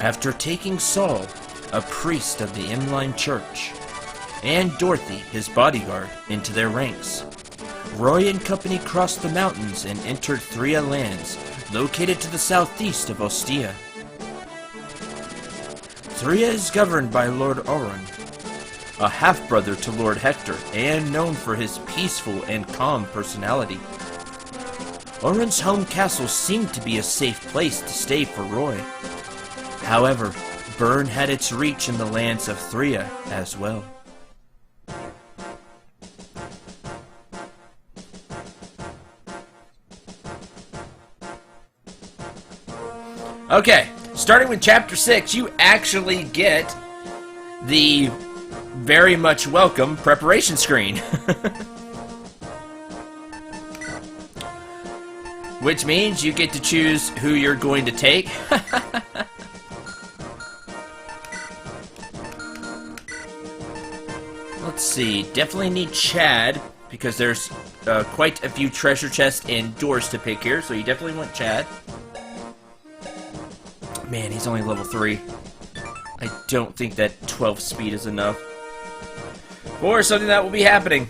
After taking Saul, a priest of the Emblem Church, and Dorothy, his bodyguard, into their ranks, Roy and company crossed the mountains and entered Thria lands, located to the southeast of Ostia. Thria is governed by Lord Auron, a half-brother to Lord Hector, and known for his peaceful and calm personality. Auron's home castle seemed to be a safe place to stay for Roy. However, Byrne had its reach in the lands of Thria as well. Okay, starting with Chapter 6, you actually get the very much welcome preparation screen. Which means you get to choose who you're going to take. Let's see, definitely need Chad, because there's quite a few treasure chests and doors to pick here, so you definitely want Chad. Man, he's only level 3. I don't think that 12 speed is enough. Or something that will be happening.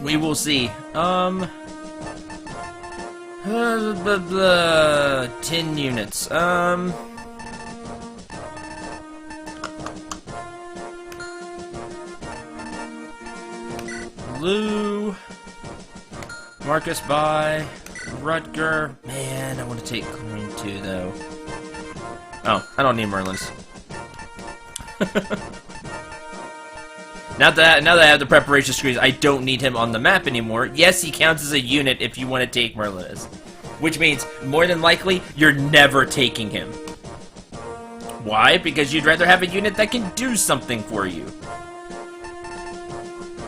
We will see. 10 units. Lou. Marcus by. Rutger. Man, I want to take Coin too, though. Oh, I don't need Merlins. Now that I have the preparation screens, I don't need him on the map anymore. Yes, he counts as a unit if you want to take Merlins. Which means, more than likely, you're never taking him. Why? Because you'd rather have a unit that can do something for you.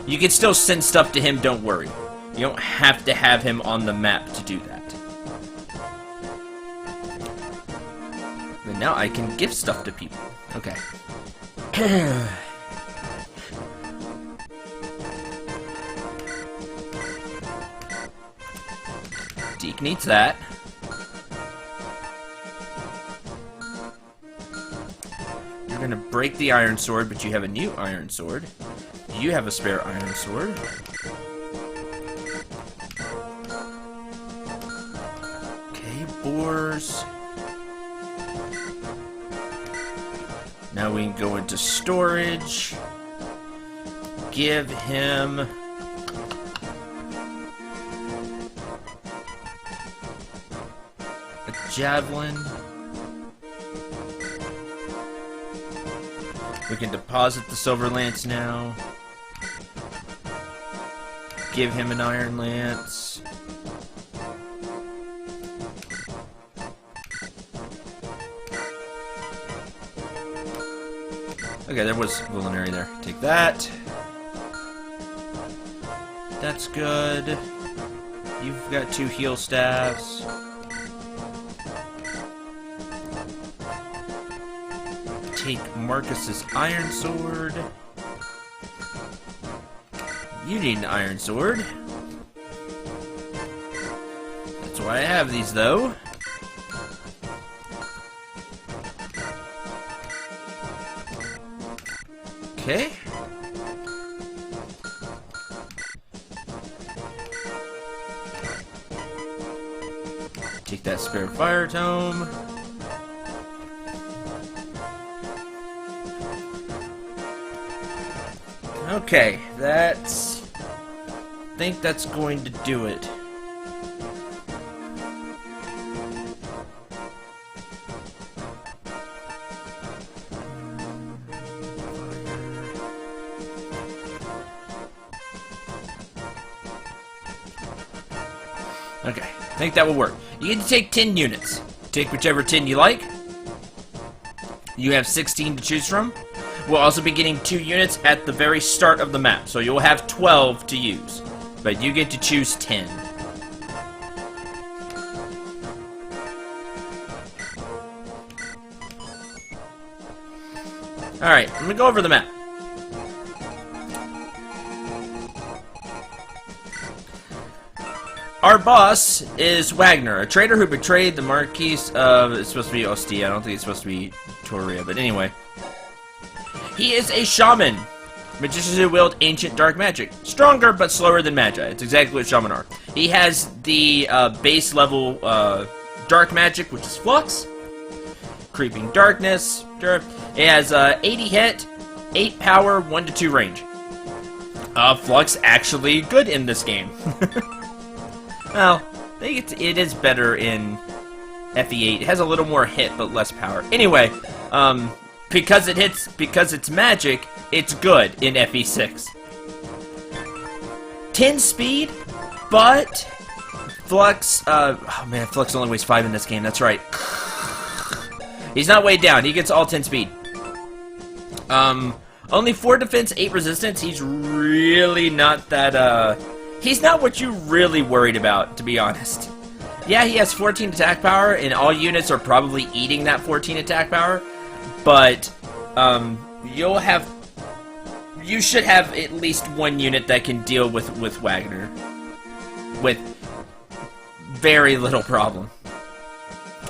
You can still send stuff to him, don't worry. You don't have to have him on the map to do that. But now I can give stuff to people. Okay. Deke needs that. You're gonna break the iron sword, but you have a new iron sword. You have a spare iron sword. Okay, boars. Now we can go into storage. Give him a javelin. We can deposit the silver lance now. Give him an iron lance. Okay, there was culinary there. Take that. That's good. You've got 2 heal staffs. Take Marcus's iron sword. You need an iron sword. That's why I have these, though. Okay. Take that spare fire tome. Okay, that's... I think that's going to do it. Okay, I think that will work. You get to take 10 units. Take whichever 10 you like. You have 16 to choose from. We'll also be getting 2 units at the very start of the map, so you'll have 12 to use. But you get to choose 10. Alright, I'm gonna go over the map. Our boss is Wagner, a traitor who betrayed the Marquis of... It's supposed to be Ostia. I don't think it's supposed to be Toria, but anyway. He is a shaman. Magicians who wield ancient dark magic. Stronger, but slower than Magi. It's exactly what shaman are. He has the base level dark magic, which is Flux. Creeping Darkness. It has 80 hit, 8 power, 1 to 2 range. Flux actually good in this game. Well, I think it is better in Ep.8. It has a little more hit, but less power. Anyway, because it's magic, it's good in Ep.6. 10 speed, but Flux, oh man, Flux only weighs 5 in this game, that's right. He's not weighed down, he gets all 10 speed. Only 4 defense, 8 resistance, he's really not that, he's not what you're really worried about, to be honest. Yeah, he has 14 attack power, and all units are probably eating that 14 attack power, but, you should have at least one unit that can deal with Wagner. With very little problem.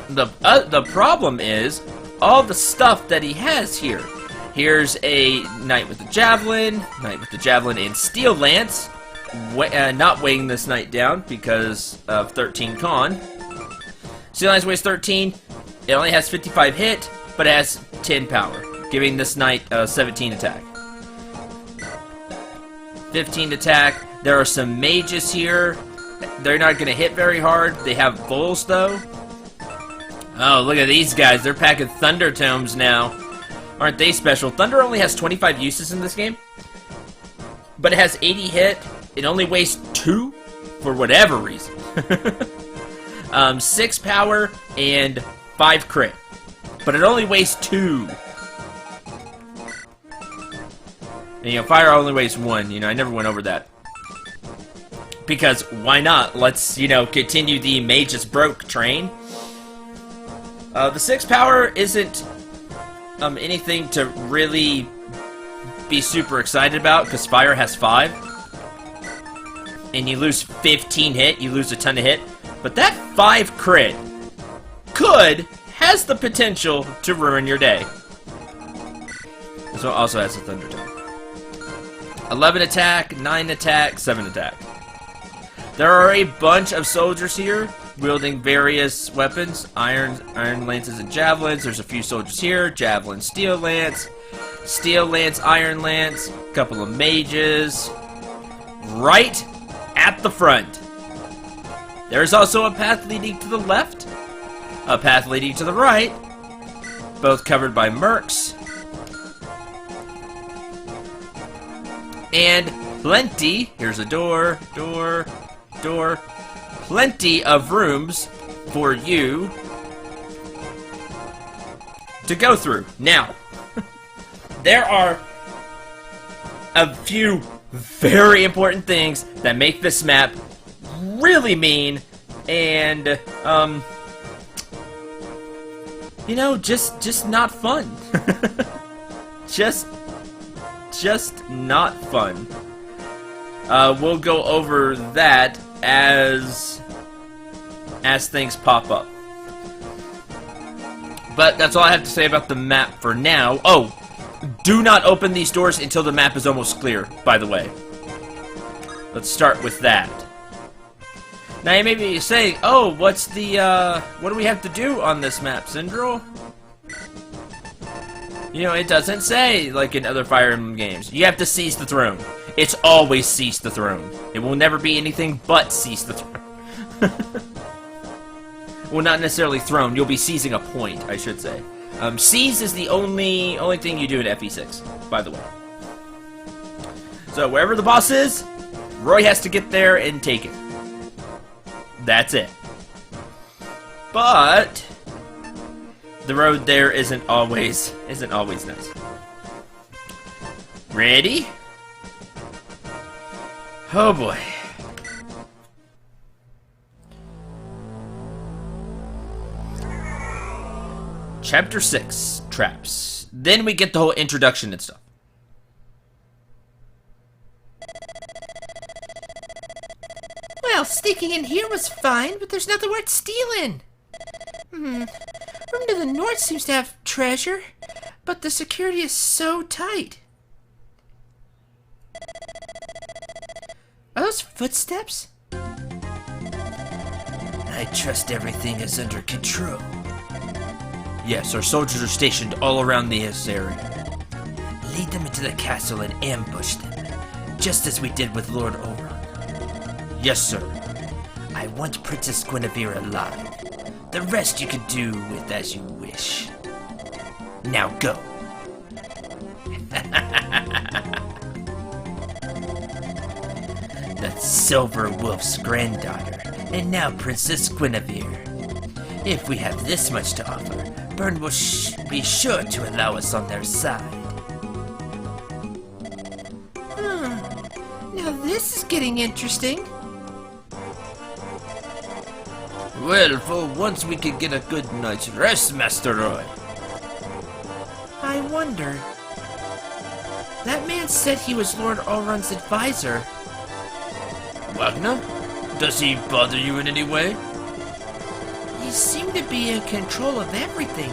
The problem is all the stuff that he has here. Here's a Knight with the Javelin and Steel Lance. Not weighing this Knight down because of 13 con. Steel Lance weighs 13. It only has 55 hit, but it has 10 power, giving this Knight 17 attack. 15 attack. There are some mages here. They're not going to hit very hard. They have bulls, though. Oh, look at these guys. They're packing Thunder Tomes now. Aren't they special? Thunder only has 25 uses in this game. But it has 80 hit. It only weighs 2 for whatever reason. 6 power and 5 crit. But it only weighs 2. And, fire only weighs 1. I never went over that. Because, why not? Let's, continue the Mages Broke train. The 6 power isn't anything to really be super excited about, because fire has 5. And you lose 15 hit, you lose a ton of hit. But that 5 crit has the potential to ruin your day. This one also has a Thunder Tome. 11 attack, 9 attack, 7 attack. There are a bunch of soldiers here, wielding various weapons. Iron lances and javelins. There's a few soldiers here. Javelin, steel lance, iron lance. A couple of mages. Right at the front. There's also a path leading to the left. A path leading to the right. Both covered by mercs. And plenty, here's a door, plenty of rooms for you to go through. Now, there are a few very important things that make this map really mean and, just not fun. Just not fun. We'll go over that as things pop up. But that's all I have to say about the map for now. Oh, do not open these doors until the map is almost clear, by the way. Let's start with that. Now you may be saying, oh, what do we have to do on this map, Cendril? It doesn't say, like in other Fire Emblem games. You have to seize the throne. It's always seize the throne. It will never be anything but seize the throne. Well, not necessarily throne. You'll be seizing a point, I should say. Seize is the only thing you do in Ep.6, by the way. So, wherever the boss is, Roy has to get there and take it. That's it. But the road there isn't always nice. Ready? Oh boy. Chapter 6, Traps. Then we get the whole introduction and stuff. Well, Sneaking in here was fine, but there's nothing worth stealing. Room to the north seems to have treasure, but the security is so tight. Are those footsteps? I trust everything is under control. Yes, our soldiers are stationed all around this area. Lead them into the castle and ambush them, just as we did with Lord Oron. Yes, sir. I want Princess Guinevere alive. The rest you can do with as you wish. Now go. The Silver Wolf's granddaughter, and now Princess Guinevere. If we have this much to offer, Byrne will be sure to allow us on their side. Now this is getting interesting. Well, for once we can get a good night's rest, Master Roy. I wonder. That man said he was Lord Oron's advisor. Wagner? Does he bother you in any way? He seemed to be in control of everything,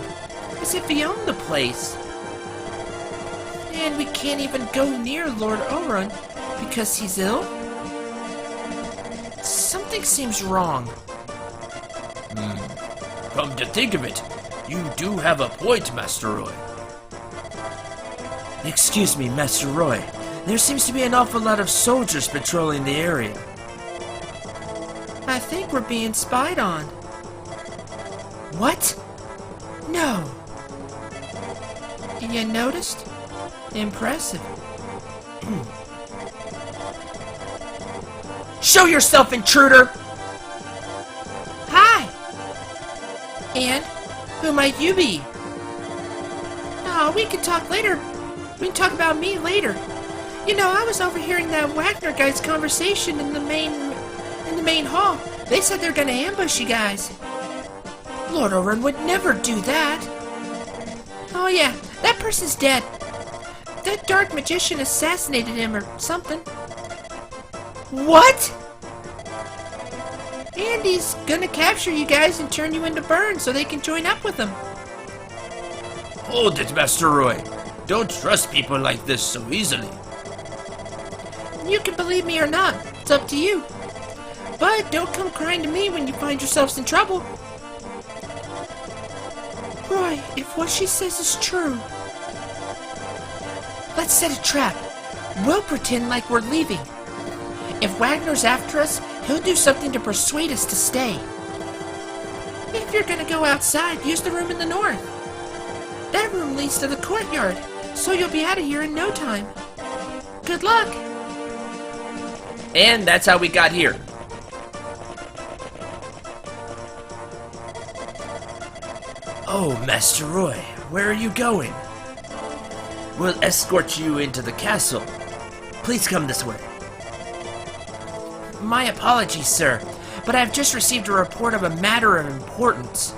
as if he owned the place. And we can't even go near Lord Oron because he's ill? Something seems wrong. Come to think of it, you do have a point, Master Roy. Excuse me, Master Roy. There seems to be an awful lot of soldiers patrolling the area. I think we're being spied on. What? No. You noticed? Impressive. Show yourself, intruder! Hi! And who might you be? Oh, we can talk later. We can talk about me later. You know, I was overhearing that Wagner guy's conversation in the main hall. They said they're gonna ambush you guys. Lord Oron would never do that. Oh yeah, that person's dead. That dark magician assassinated him or something. What? And he's gonna capture you guys and turn you into Byrne so they can join up with him. Hold it, Master Roy. Don't trust people like this so easily. You can believe me or not. It's up to you. But don't come crying to me when you find yourselves in trouble. Roy, if what she says is true, let's set a trap. We'll pretend like we're leaving. If Wagner's after us, he'll do something to persuade us to stay. If you're gonna go outside, use the room in the north. That room leads to the courtyard, so you'll be out of here in no time. Good luck! And that's how we got here. Oh, Master Roy, where are you going? We'll escort you into the castle. Please come this way. My apologies, sir, but I've just received a report of a matter of importance.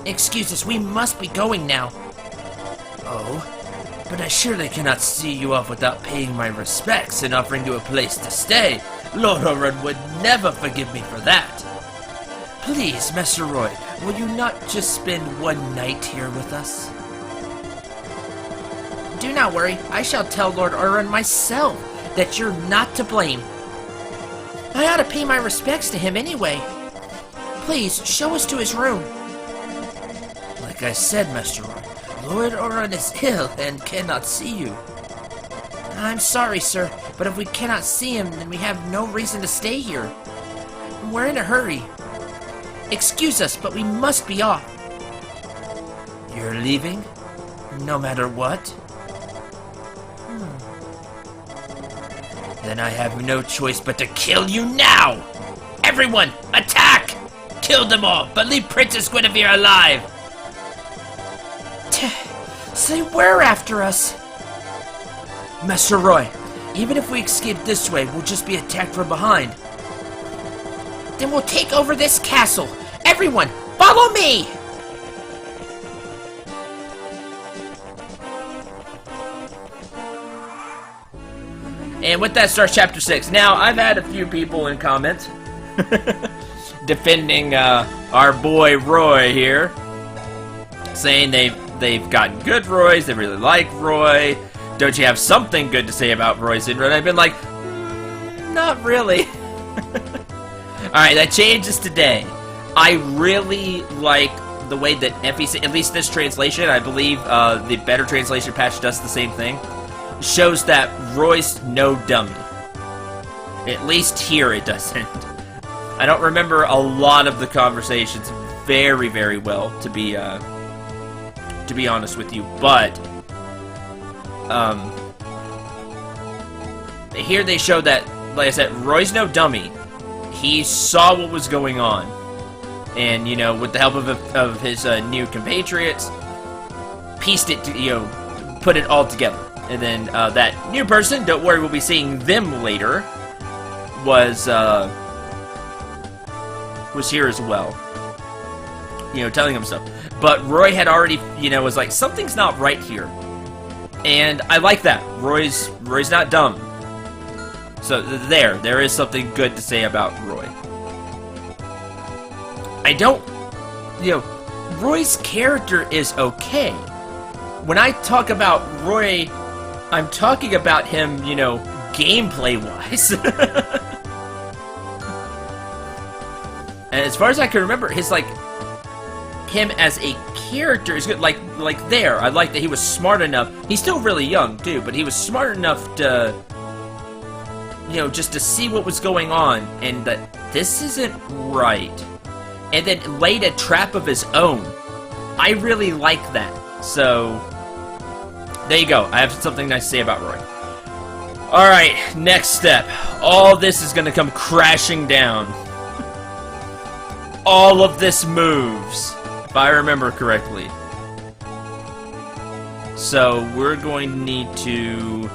Excuse us, we must be going now. Oh, but I surely cannot see you off without paying my respects and offering you a place to stay. Lord Oron would never forgive me for that. Please, Master Roy, will you not just spend one night here with us? Do not worry, I shall tell Lord Oron myself that you're not to blame. I ought to pay my respects to him anyway. Please, show us to his room. Like I said, Master Roy, Lord Oron is ill and cannot see you. I'm sorry, sir, but if we cannot see him, then we have no reason to stay here. We're in a hurry. Excuse us, but we must be off. You're leaving? No matter what? Then I have no choice but to kill you now! Everyone, attack! Kill them all, but leave Princess Guinevere alive! So they were after us! Master Roy, even if we escape this way, we'll just be attacked from behind. Then we'll take over this castle! Everyone, follow me! And with that starts chapter 6. Now, I've had a few people in comments defending our boy Roy here, saying they've gotten good Roys, they really like Roy. Don't you have something good to say about Roy, Cendril? And I've been like, not really. Alright, that changes today. I really like the way that FEC, at least this translation, I believe the better translation patch does the same thing, shows that Roy's no dummy. At least here it doesn't. I don't remember a lot of the conversations very, very well, to be honest with you, but here they show that, like I said, Roy's no dummy. He saw what was going on, and, you know, with the help of his new compatriots, pieced it, put it all together. And then that new person, don't worry, we'll be seeing them later, was here as well, telling him stuff. But Roy had already, was like, something's not right here, and I like that. Roy's not dumb. So there is something good to say about Roy. I don't, Roy's character is okay. When I talk about Roy, I'm talking about him, gameplay-wise. And as far as I can remember, him as a character is good. Like there, I like that he was smart enough. He's still really young, too, but he was smart enough to, just to see what was going on, and that this isn't right. And then laid a trap of his own. I really like that. So, there you go. I have something nice to say about Roy. Alright, next step. All this is going to come crashing down. All of this moves, if I remember correctly. So, we're going to need to...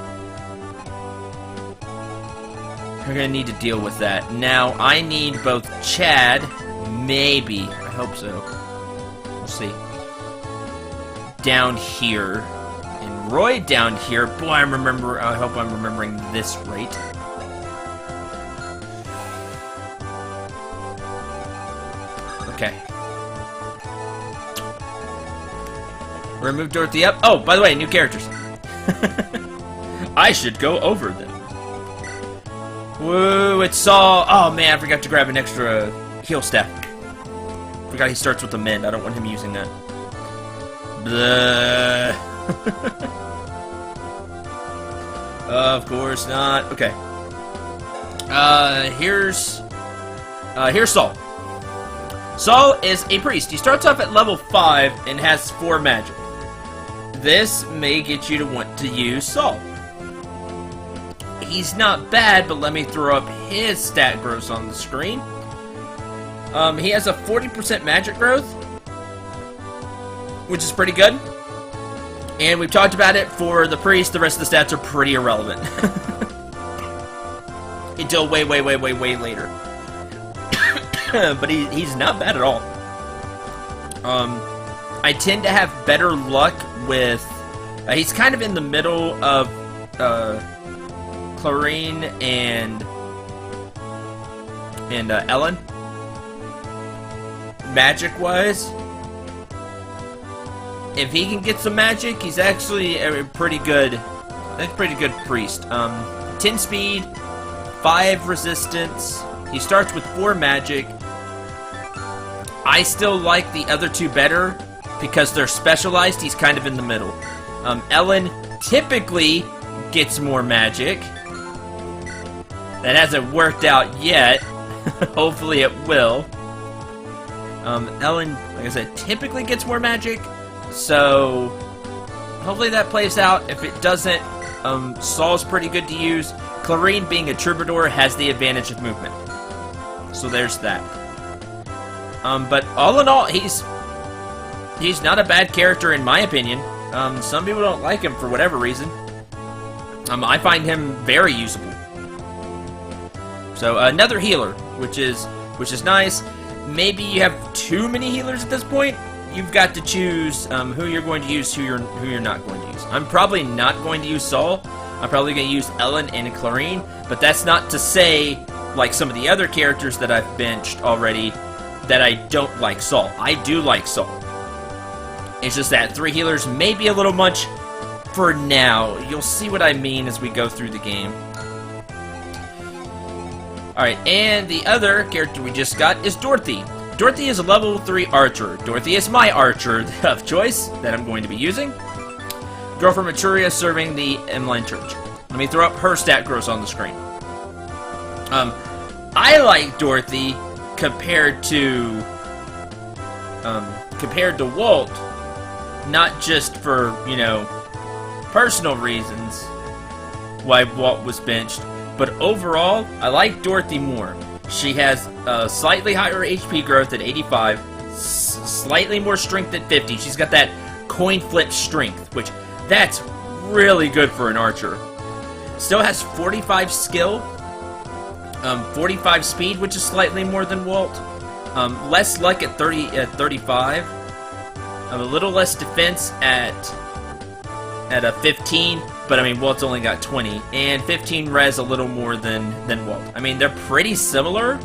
We're going to need to deal with that. Now, I need both Chad, maybe, I hope so, we'll see, down here, and Roy down here. Boy, I hope I'm remembering this right. Okay. We're gonna move Dorothy up. Oh, by the way, new characters. I should go over them. Woo, it's Saul. Oh man, I forgot to grab an extra heal staff. Forgot he starts with a mend. I don't want him using that. Blah. Of course not. Okay. Here's Saul. Saul is a priest. He starts off at level 5 and has 4 magic. This may get you to want to use Saul. He's not bad, but let me throw up his stat growth on the screen. He has a 40% magic growth, which is pretty good. And we've talked about it for the priest. The rest of the stats are pretty irrelevant. Until way later. But he's not bad at all. I tend to have better luck with... he's kind of in the middle of Clarine and Ellen. Magic-wise. If he can get some magic, he's actually a pretty good priest. 10 speed, 5 resistance. He starts with 4 magic. I still like the other 2 better because they're specialized. He's kind of in the middle. Ellen typically gets more magic. That hasn't worked out yet. Hopefully it will. Ellen, like I said, typically gets more magic. So, hopefully that plays out. If it doesn't, Saul's pretty good to use. Clarine, being a troubadour, has the advantage of movement. So there's that. But all in all, he's not a bad character in my opinion. Some people don't like him for whatever reason. I find him very usable. So another healer, which is nice. Maybe you have too many healers at this point. You've got to choose who you're going to use, who you're not going to use. I'm probably not going to use Saul. I'm probably going to use Ellen and Clarine, but that's not to say, like some of the other characters that I've benched already, that I don't like Saul. I do like Saul. It's just that 3 healers may be a little much for now. You'll see what I mean as we go through the game. Alright, and the other character we just got is Dorothy. Dorothy is a level 3 archer. Dorothy is my archer of choice that I'm going to be using. Girl from Etruria serving the Emblem Church. Let me throw up her stat gross on the screen. I like Dorothy compared to Walt, not just for, you know, personal reasons why Walt was benched, but overall, I like Dorothy more. She has a slightly higher HP growth at 85, slightly more strength at 50. She's got that coin flip strength, which that's really good for an archer. Still has 45 skill, 45 speed, which is slightly more than Walt. Less luck at 35. A little less defense at a 15, but I mean Walt's only got 20, and 15 res a little more than Walt. I mean they're pretty similar,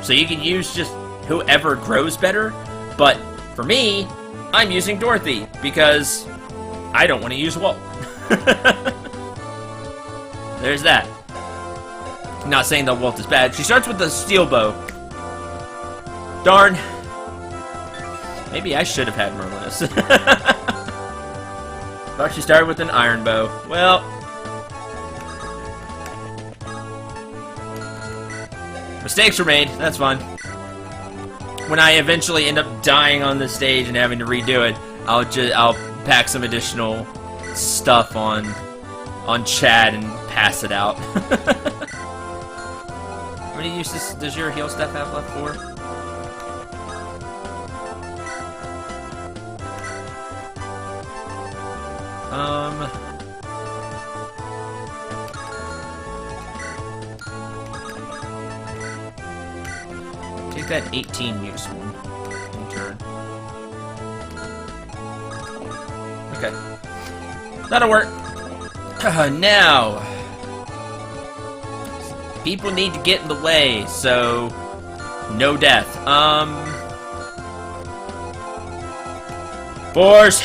so you can use just whoever grows better. But for me, I'm using Dorothy because I don't want to use Walt. There's that. Not saying that Walt is bad. She starts with the steel bow. Darn. Maybe I should have had Merlinus. Thought she started with an iron bow. Well. Mistakes were made. That's fun. When I eventually end up dying on this stage and having to redo it, I'll pack some additional stuff on Chad and pass it out. How many uses does your heal stuff have left for? Take that 18 use one in turn. Okay. That'll work. Now, people need to get in the way, so no death. Boars!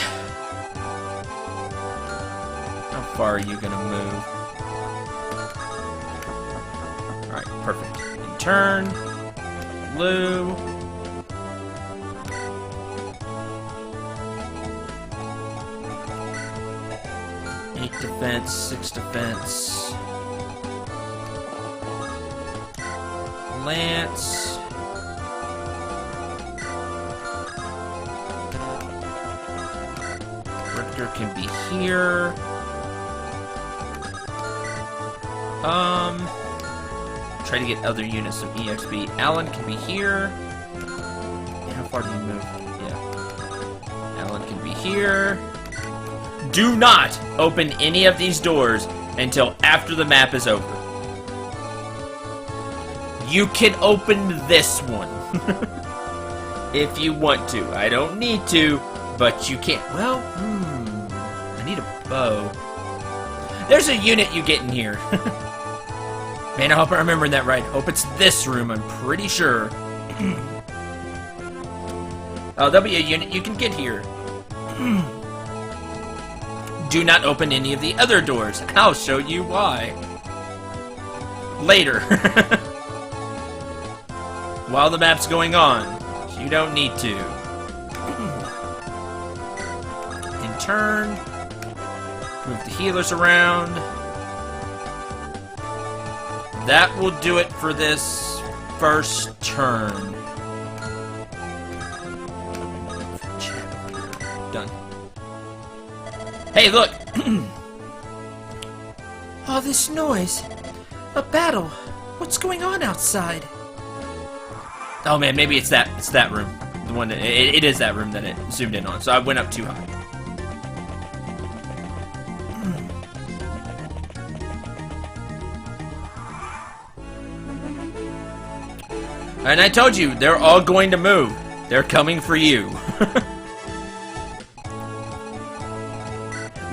How far are you gonna move? Alright, perfect. In turn, blue. Defense, 6 defense. Lance. Richter can be here. Try to get other units some EXP. Alan can be here. How far do you move? Yeah. Alan can be here. Do not open any of these doors until after the map is over. You can open this one if you want to. I don't need to, but you can. Well, I need a bow. There's a unit you get in here. Man, I hope I'm remembering that right. Hope it's this room, I'm pretty sure. Oh, there'll be a unit you can get here. Do not open any of the other doors. I'll show you why. Later. While the map's going on. You don't need to. In turn. Move the healers around. That will do it for this first turn. Done. Hey, look! All this noise. A battle. What's going on outside? Oh man, maybe it's that room. The one that it is that room that it zoomed in on. So I went up too high. And I told you, they're all going to move. They're coming for you.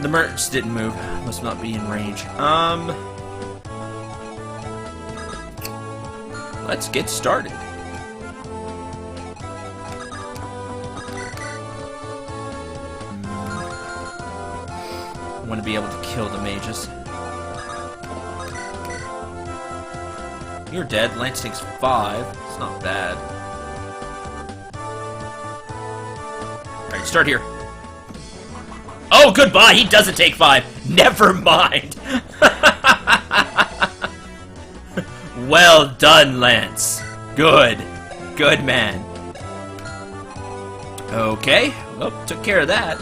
The mercs didn't move. Must not be in range. let's get started. I want to be able to kill the mages. You're dead. Lance takes 5. It's not bad. Alright, start here. Oh, goodbye! He doesn't take 5! Never mind! Well done, Lance. Good. Good man. Okay. Well, took care of that.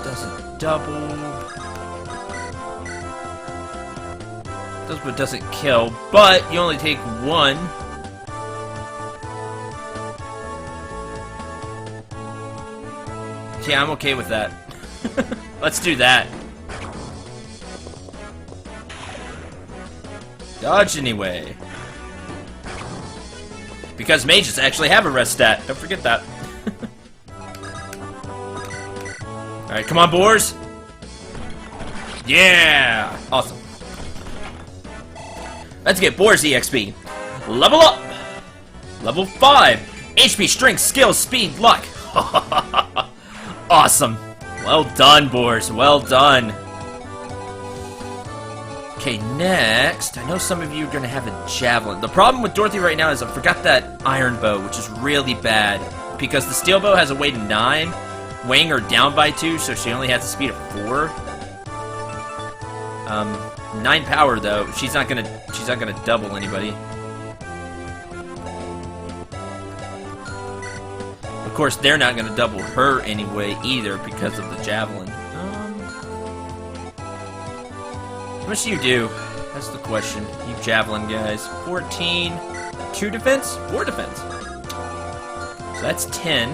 Doesn't double. Does but doesn't kill, but you only take 1. Yeah, I'm okay with that. Let's do that. Dodge anyway. Because mages actually have a rest stat. Don't forget that. Alright, come on, boars. Yeah! Awesome. Let's get boars EXP. Level up! Level 5. HP, strength, skill, speed, luck. Awesome. Well done, boars. Well done. Okay, next. I know some of you are going to have a javelin. The problem with Dorothy right now is I forgot that iron bow, which is really bad. Because the steel bow has a weight of 9, weighing her down by 2, so she only has a speed of 4. 9 power though. She's not gonna double anybody. Of course, they're not gonna double her anyway either because of the javelin. How much do you do? That's the question. You javelin guys. 14. 2 defense? 4 defense. So that's 10.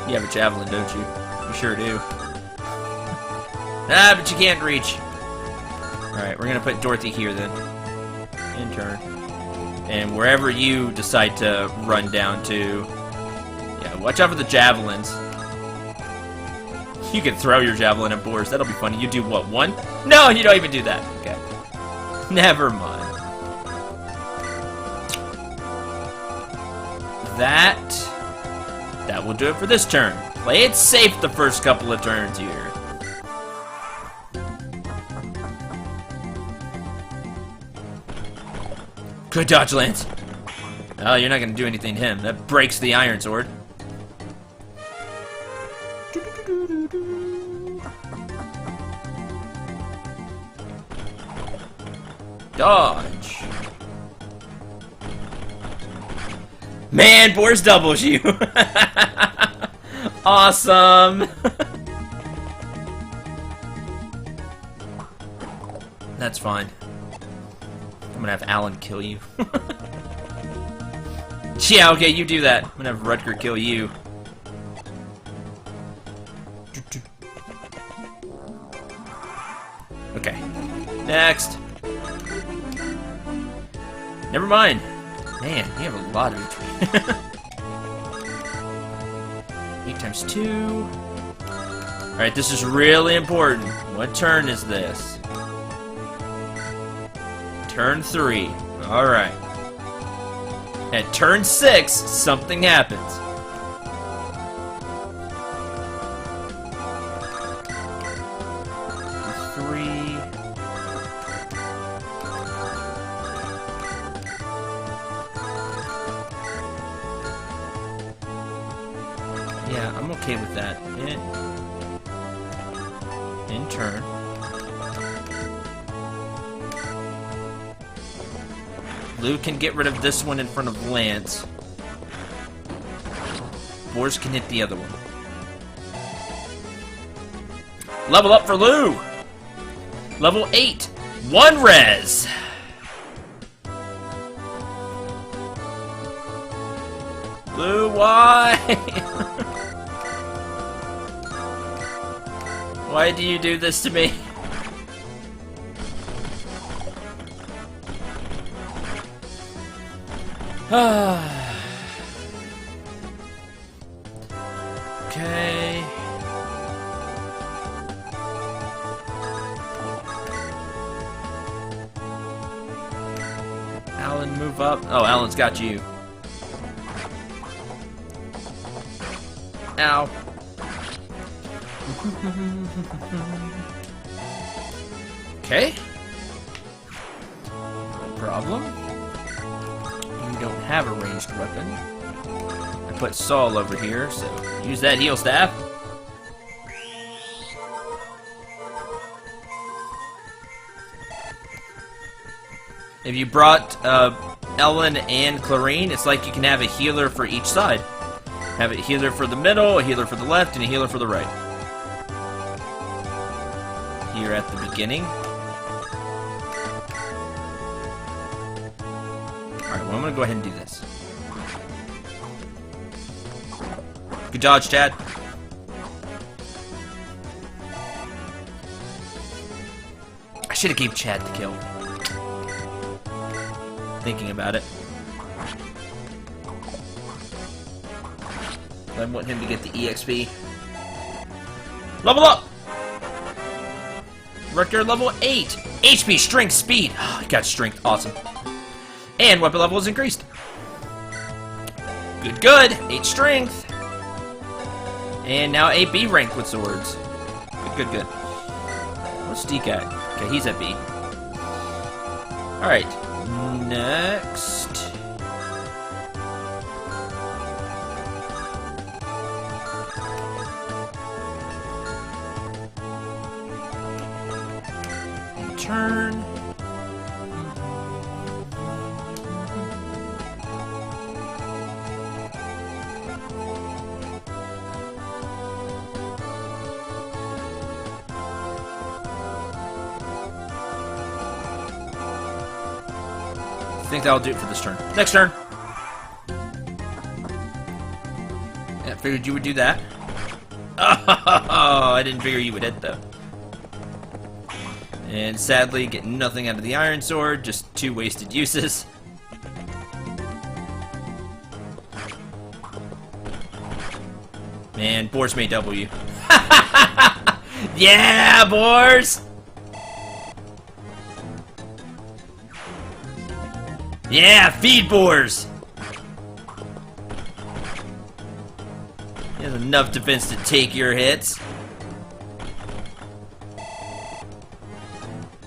You have a javelin, don't you? You sure do. Ah, but you can't reach. Alright, we're gonna put Dorothy here then. In turn. And wherever you decide to run down to... Yeah, watch out for the javelins. You can throw your javelin at boars. That'll be funny. You do what, 1? No, you don't even do that. Okay. Never mind. That will do it for this turn. Play it safe the first couple of turns here. Good dodge, Lance. Oh, you're not gonna do anything to him. That breaks the iron sword. Dodge. Man, boars doubles you. Awesome. That's fine. I'm gonna have Alan kill you. Yeah, okay, you do that. I'm gonna have Rutger kill you. Okay. Next. Never mind. Man, you have a lot of HP. 8 times 2. Alright, this is really important. What turn is this? Turn 3. Alright. At turn 6, something happens. Yeah, I'm okay with that. In turn. Lou can get rid of this one in front of Lance. Boars can hit the other one. Level up for Lou! Level 8. 1 res! Lou, why? Why do you do this to me? move up. Oh, Alan's got you. Ow. Okay. No problem. You don't have a ranged weapon. I put Saul over here, so use that heal staff. If you brought Ellen and Clarine, it's like you can have a healer for each side. Have a healer for the middle, a healer for the left, and a healer for the right. Here at the beginning. Alright, well, I'm gonna go ahead and do this. Good dodge, Chad. I should have gave Chad the kill. Thinking about it. I want him to get the EXP. Level up! Rutger level 8. HP, strength, speed. Oh, I got strength. Awesome. And weapon level is increased. Good, good. 8 strength. And now a B rank with swords. Good, good, good. What's Deke at? Okay, he's at B. Alright. Next. Turn. I think that'll do it for this turn. Next turn. Yeah, figured you would do that. Oh, I didn't figure you would hit though. And sadly, get nothing out of the Iron Sword, just 2 wasted uses. Man, Boars may double you. Yeah, Boars! Yeah, feed Boars! He has enough defense to take your hits.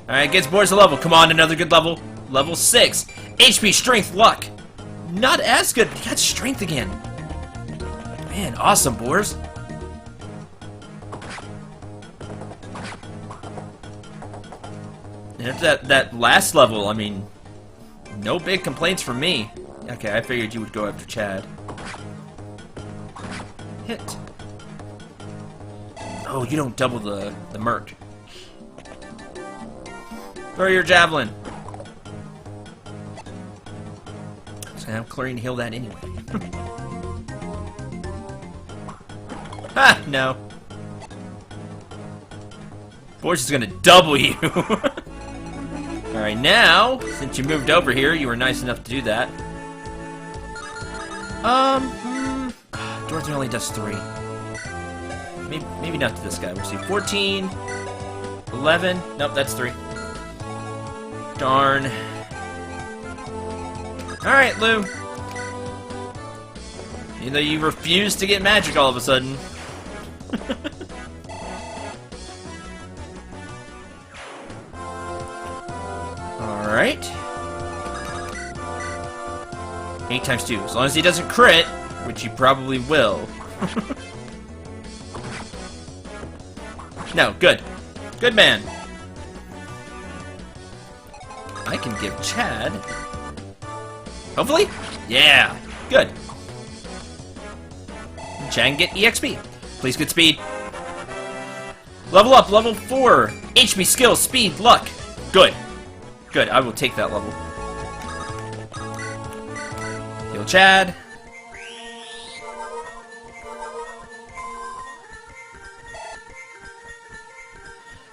Alright, gets Boars a level. Come on, another good level. Level 6. HP, strength, luck. Not as good, but he got strength again. Man, awesome, Boars. And after that last level, I mean, no big complaints from me. Okay, I figured you would go after Chad. Hit. Oh, you don't double the merc. Throw your javelin. I was gonna have Clarine heal that anyway. Ha! No. Boars is gonna double you. Alright, now, since you moved over here, you were nice enough to do that. Dorothy only does 3. Maybe not to this guy. We'll see. 14, 11. Nope, that's 3. Darn. Alright, Lou. Even though you refuse to get magic all of a sudden. Alright. 8 times 2. As long as he doesn't crit, which he probably will. No, good. Good man. I can give Chad... Hopefully? Yeah! Good. Chad can get EXP. Please get speed. Level up, level 4. HP, skill, speed, luck. Good. Good, I will take that level. Heal Chad.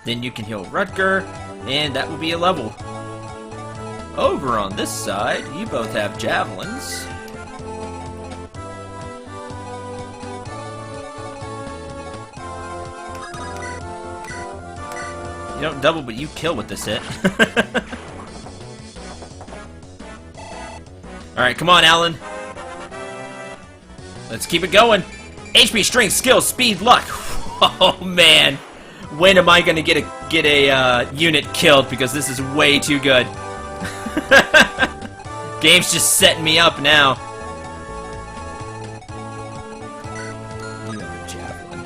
Then you can heal Rutger, and that will be a level. Over on this side, you both have javelins. You don't double, but you kill with this hit. Alright, come on, Alan. Let's keep it going. HP, strength, skill, speed, luck. Oh, man. When am I gonna get a unit killed? Because this is way too good. Game's just setting me up now. You have a javelin.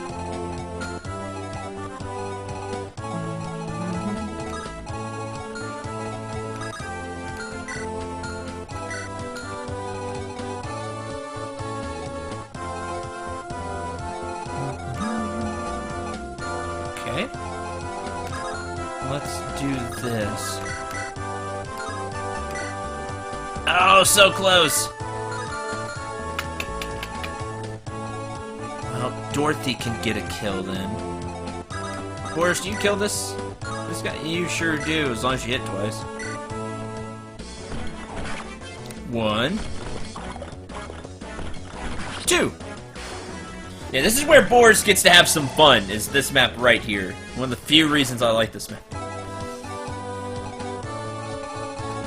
Okay. Let's do this. Oh, so close! Well, Dorothy can get a kill then. Boris, do you kill this guy? You sure do, as long as you hit twice. 1, 2. Yeah, this is where Boris gets to have some fun, is this map right here. One of the few reasons I like this map.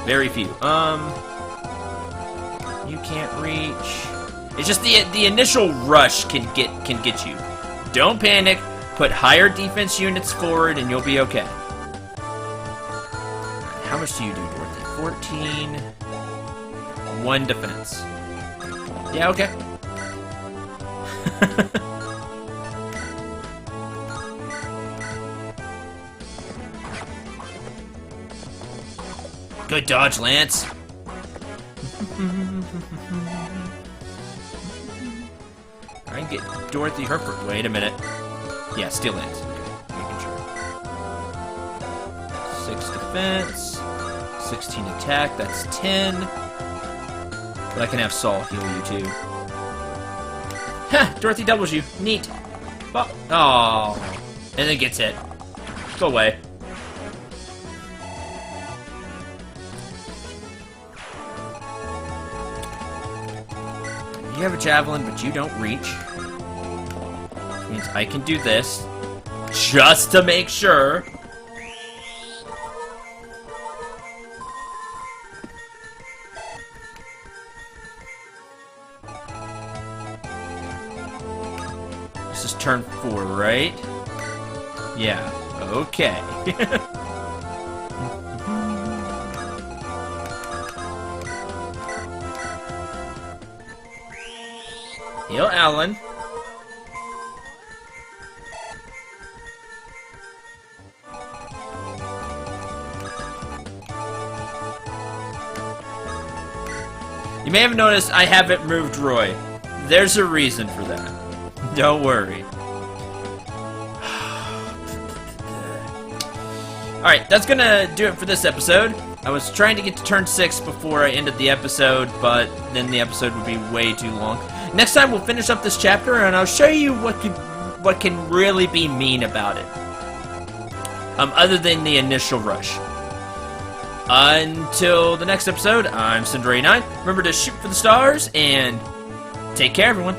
Very few. You can't reach. It's just the initial rush can get you. Don't panic. Put higher defense units forward, and you'll be okay. How much do you do, Dorothy? 14. 1 defense. Yeah, okay. Good dodge, Lance. I can get Dorothy Herford. Wait a minute. Yeah, still Lance. Okay, making sure. 6 defense. 16 attack. That's 10. But I can have Saul heal you too. Ha! Dorothy doubles you. Neat. Oh. And then gets hit. Go away. You have a javelin, but you don't reach. Which means I can do this. Just to make sure. This is turn 4, right? Yeah. Okay. Heal Alan. You may have noticed I haven't moved Roy. There's a reason for that. Don't worry. Alright, that's gonna do it for this episode. I was trying to get to turn 6 before I ended the episode, but then the episode would be way too long. Next time we'll finish up this chapter and I'll show you what can really be mean about it. Other than the initial rush. Until the next episode, I'm Cendril 8. Remember to shoot for the stars and take care, everyone.